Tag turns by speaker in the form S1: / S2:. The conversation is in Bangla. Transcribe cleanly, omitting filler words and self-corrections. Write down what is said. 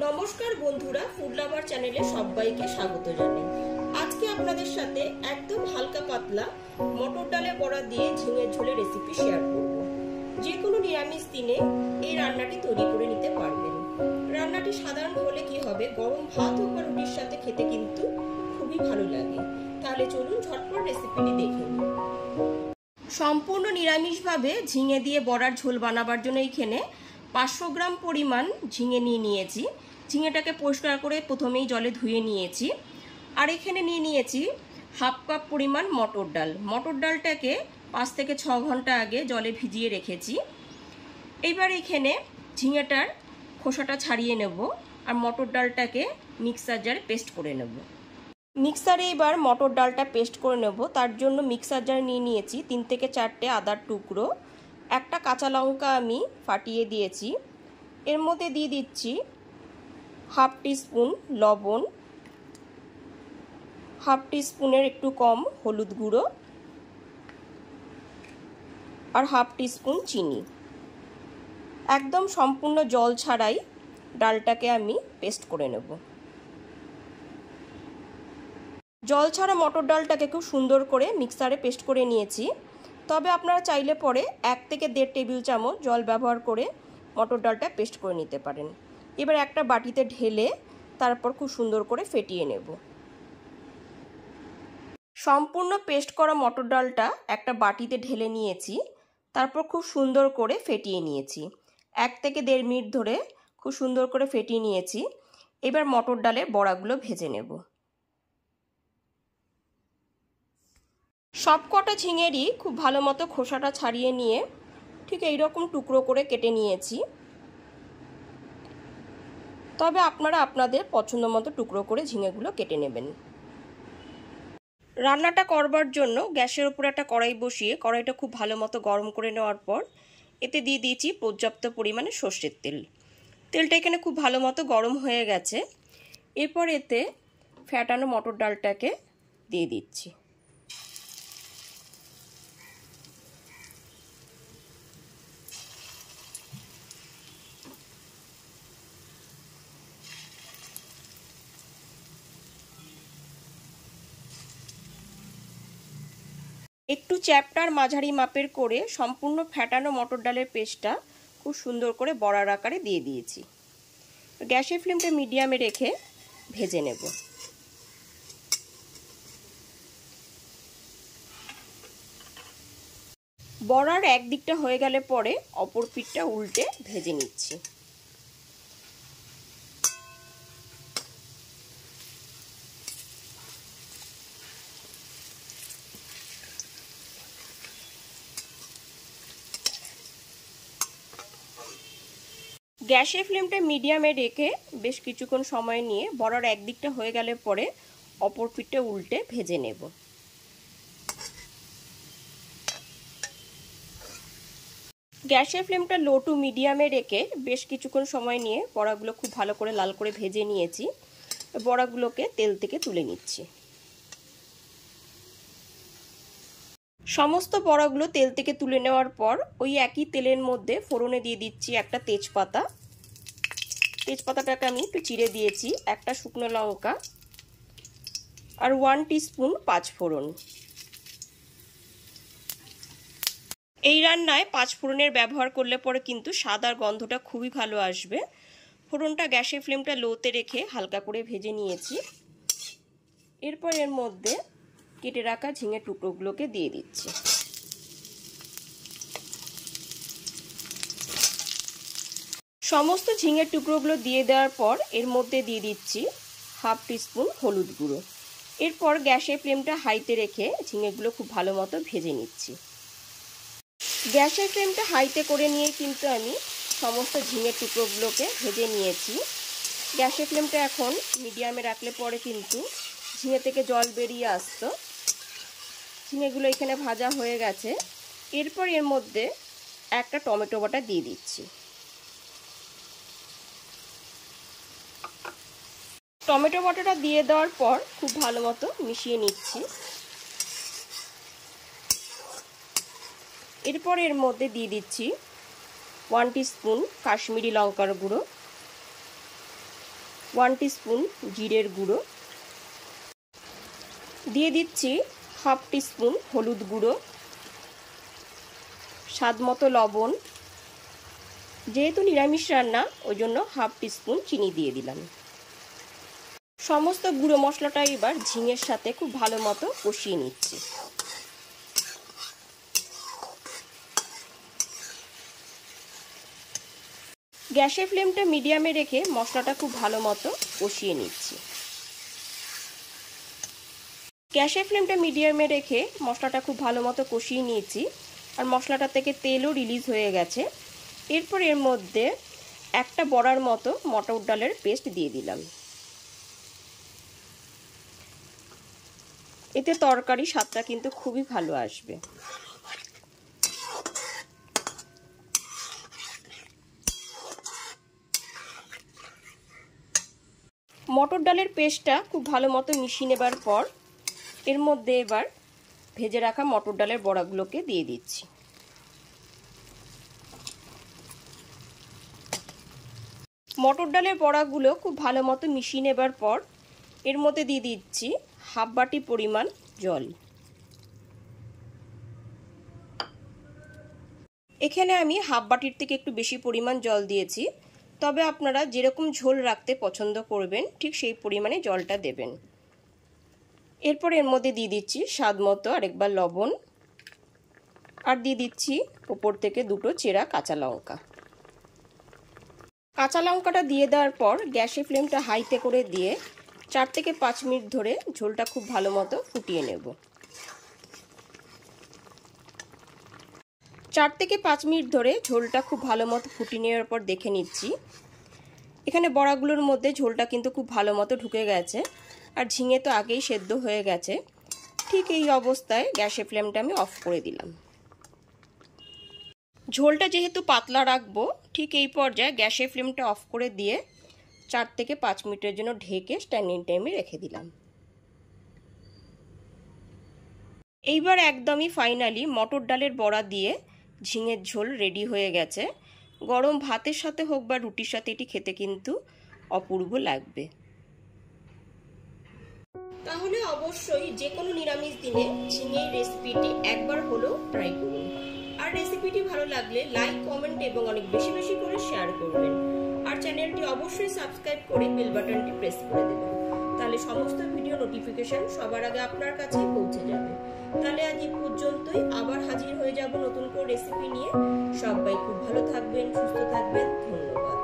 S1: নমস্কার বন্ধুরা, ফুড লাভার চ্যানেলে সবাইকে স্বাগত জানাই। আজকে আপনাদের সাথে একদম হালকা পাতলা মটর ডালে বড়া দিয়ে ঝিঙের ঝোলের রেসিপি শেয়ার করব। যে কোনো নিরামিষ দিনে এই রান্নাটি তৈরি করে নিতে পারবেন। রান্নাটি সাধারণ হলে কি হবে, গরম ভাত বা রুটির সাথে খেতে কিন্তু খুবই ভালো লাগে। তাহলে চলুন ঝটপট রেসিপিটি দেখে নিই। সম্পূর্ণ নিরামিষভাবে ঝিঙে দিয়ে বড়ার ঝোল বানাবার জন্য এইখানে 500 গ্রাম পরিমাণ ঝিঙে নিয়েছি। ঝিঙেটাকে পরিষ্কার করে প্রথমেই জলে ধুয়ে নিয়েছি। আর এখানে নিয়েছি হাফ কাপ পরিমাণ মটর ডাল। মটর ডালটাকে 5 থেকে 6 ঘন্টা আগে জলে ভিজিয়ে রেখেছি। এইবার এখানে ঝিঙেটার খোসাটা ছাড়িয়ে নেব আর মটর ডালটাকে মিক্সার জারে পেস্ট করে নেব। মিক্সারে এবার মটর ডালটা পেস্ট করে নেব। তার জন্য মিক্সার জারে নিয়েছি 3 থেকে 4টে আদার টুকরো, একটা কাঁচা লঙ্কা আমি ফাটিয়ে দিয়েছি। এর মধ্যে দিয়ে দিচ্ছি হাফ টিস্পুন লবণ, হাফ টিস্পুনের একটু কম হলুদ গুঁড়ো আর হাফ টিস্পুন চিনি। একদম সম্পূর্ণ জল ছাড়াই ডালটাকে আমি পেস্ট করে নেব। জল ছাড়া মটর ডালটাকে খুব সুন্দর করে মিক্সারে পেস্ট করে নিয়েছি। তবে আপনারা চাইলে পরে 1 থেকে 1.5 টেবিল চামচ জল ব্যবহার করে মটর ডালটা পেস্ট করে নিতে পারেন। এবার একটা বাটিতে ঢেলে তারপর খুব সুন্দর করে ফেটিয়ে নেব। সম্পূর্ণ পেস্ট করা মটর ডালটা একটা বাটিতে ঢেলে নিয়েছি। তারপর খুব সুন্দর করে ফেটিয়ে নিয়েছি। 1 থেকে 1.5 মিনিট ধরে খুব সুন্দর করে ফেটিয়ে নিয়েছি। এবার মটর ডালের বড়াগুলো ভেজে নেব। সব কটা ঝিঙেরই খুব ভালো মতো খোসাটা ছাড়িয়ে নিয়ে ঠিক এইরকম টুকরো করে কেটে নিয়েছি। তবে আপনারা আপনাদের পছন্দ মতো টুকরো করে ঝিঙেগুলো কেটে নেবেন। রান্নাটা করবার জন্য গ্যাসের উপর একটা কড়াই বসিয়ে কড়াইটা খুব ভালো মতো গরম করে নেওয়ার পর এতে দিয়ে দিয়েছি পর্যাপ্ত পরিমাণে সর্ষের তেল। তেলটা এখানে খুব ভালো মতো গরম হয়ে গেছে। এরপর এতে ফ্যাটানো মটর ডালটাকে দিয়ে দিচ্ছি। একটু চ্যাপ্টার মাঝারি মাপের করে সম্পূর্ণ ফ্যাটানো মটর ডালের পেস্টটা খুব সুন্দর করে বড়ার আকারে দিয়ে দিয়েছি। গ্যাসের ফ্লেমটা মিডিয়ামে রেখে ভেজে নেব। বড়ার এক দিকটা হয়ে গেলে পরে অপর পিঠটা উল্টে ভেজে নিচ্ছি। গ্যাসের ফ্লেমটা মিডিয়ামে রেখে বেশ কিছুক্ষণ সময় নিয়ে বড়ার এক দিকটা হয়ে গেলে পরে অপর পিঠটা উল্টে ভেজে নেব। গ্যাসের ফ্লেমটা লো টু মিডিয়ামে রেখে বেশ কিছুক্ষণ সময় নিয়ে বড়াগুলো খুব ভালো করে লাল করে ভেজে নিয়েছি। বড়াগুলোকে তেল থেকে তুলে নিচ্ছি। সমস্ত বড়াগুলো তেল থেকে তুলে নেওয়ার পর ওই একই তেলের মধ্যে ফোড়নে দিয়ে দিচ্ছি একটা তেজপাতা। তেজপাতাটাকে আমি একটু চিড়ে দিয়েছি, একটা শুকনো লঙ্কা আর 1 টিস্পুন পাঁচফোড়ন। এই রান্নায় পাঁচফোড়নের ব্যবহার করলে পরে কিন্তু স্বাদ আর গন্ধটা খুবই ভালো আসবে। ফোড়নটা গ্যাসের ফ্লেমটা লোতে রেখে হালকা করে ভেজে নিয়েছি। এরপর এর মধ্যে কেটে রাখা ঝিঙের টুকরোগুলোকে দিয়ে দিচ্ছি। সমস্ত ঝিঙের টুকরোগুলো দিয়ে দেওয়ার পর এর মধ্যে দিয়ে দিচ্ছি হাফ টিস্পুন হলুদ গুঁড়ো। এরপর গ্যাসের ফ্লেমটা হাইতে রেখে ঝিঙেগুলো খুব ভালো মতো ভেজে নিচ্ছি। গ্যাসের ফ্লেমটা হাইতে করে নিয়ে কিন্তু আমি সমস্ত ঝিঙের টুকরোগুলোকে ভেজে নিয়েছি। গ্যাসের ফ্লেমটা এখন মিডিয়ামে রাখলে পরে কিন্তু ঝিঙে থেকে জল বেরিয়ে আসতো। ঝিঙেগুলো এখানে ভাজা হয়ে গেছে। এরপর এর মধ্যে একটা টমেটো বাটা দিয়ে দিচ্ছি। টমেটো বাটাটা দিয়ে দেওয়ার পর খুব ভালো মতো মিশিয়ে নিচ্ছি। এরপর এর মধ্যে দিয়ে দিচ্ছি 1 টিস্পুন কাশ্মীরি লঙ্কার গুঁড়ো, 1 টিস্পুন জিরের গুঁড়ো, দিয়ে দিচ্ছি হাফ টিস্পুন হলুদ গুঁড়ো, স্বাদ মতো লবণ, যেহেতু নিরামিষ রান্না ওই জন্য হাফ টিস্পুন চিনি দিয়ে দিলাম। সমস্ত গুঁড়ো মশলাটা এবার ঝিঙের সাথে খুব ভালো মতো কষিয়ে নিচ্ছি। গ্যাসের ফ্লেমটা মিডিয়ামে রেখে মশলাটা খুব ভালো মতো কষিয়ে নিচ্ছি। গ্যাসের ফ্লেমটা মিডিয়ামে রেখে মশলাটা খুব ভালো মতো কষিয়ে নিয়েছি, আর মশলাটা থেকে তেলও রিলিজ হয়ে গেছে। এরপর এর মধ্যে একটা বড়ার মতো মটর ডালের পেস্ট দিয়ে দিলাম। এতে তরকারি স্বাদটা কিন্তু খুবই ভালো আসবে। মটর ডালের পেস্টটা খুব ভালো মতো মিশিয়ে নেবার পর এর মধ্যে এবার ভেজে রাখা মটর ডালের বড়াগুলোকে দিয়ে দিচ্ছি। মটর ডালের বড়াগুলো খুব ভালো মতো মিশিয়ে নেবার পর এর মধ্যে দিয়ে দিচ্ছি হাফ বাটি পরিমাণ জল। এখানে আমি হাফ বাটির থেকে একটু বেশি পরিমাণ জল দিয়েছি, তবে আপনারা যেরকম ঝোল রাখতে পছন্দ করবেন ঠিক সেই পরিমাণে জলটা দেবেন। এরপর এর মধ্যে দিয়ে দিচ্ছি স্বাদ মতো আরেকবার লবণ, আর দিয়ে দিচ্ছি উপর থেকে দুটো চেরা কাঁচা লঙ্কা। কাঁচা লঙ্কাটা দিয়ে দেওয়ার পর গ্যাসের ফ্লেমটা হাইতে করে দিয়ে 4 থেকে 5 মিনিট ধরে ঝোলটা খুব ভালো মতো ফুটিয়ে নেব। 4 থেকে 5 মিনিট ধরে ঝোলটা খুব ভালো মতো ফুটিয়ে নেওয়ার পর দেখে নিচ্ছি এখানে বড়াগুলোর মধ্যে ঝোলটা কিন্তু খুব ভালো মতো ঢুকে গেছে, আর ঝিঙে তো আগেই সেদ্ধ হয়ে গেছে। ঠিক এই অবস্থায় গ্যাসের ফ্লেমটা আমি অফ করে দিলাম। ঝোলটা যেহেতু পাতলা রাখবো, ঠিক এই পর্যায়ে গ্যাসের ফ্লেমটা অফ করে দিয়ে 4 থেকে 5 মিনিটের জন্য ঢেকে স্ট্যান্ডিং টাইমে রেখে দিলাম। এইবার একদমই ফাইনালি মটর ডালের বড়া দিয়ে ঝিঙের ঝোল রেডি হয়ে গেছে। গরম ভাতের সাথে হোক বা রুটির সাথে এটি খেতে কিন্তু অপূর্ব লাগবে। তাহলে অবশ্যই যে কোনো নিরামিষ দিনে ঝিঙের রেসিপিটি একবার হলেও ট্রাই করুন। আর রেসিপিটি ভালো লাগলে লাইক, কমেন্ট এবং অনেক বেশি বেশি করে শেয়ার করবেন। আর চ্যানেলটি অবশ্যই সাবস্ক্রাইব করে বেল বাটনটি প্রেস করে দেবেন, তাহলে সমস্ত ভিডিও নোটিফিকেশন সবার আগে আপনার কাছে পৌঁছে যাবে। তাহলে আজ এই পর্যন্তই, আবার হাজির হয়ে যাব নতুন করে রেসিপি নিয়ে। সবাই খুব ভালো থাকবেন, সুস্থ থাকবেন। ধন্যবাদ।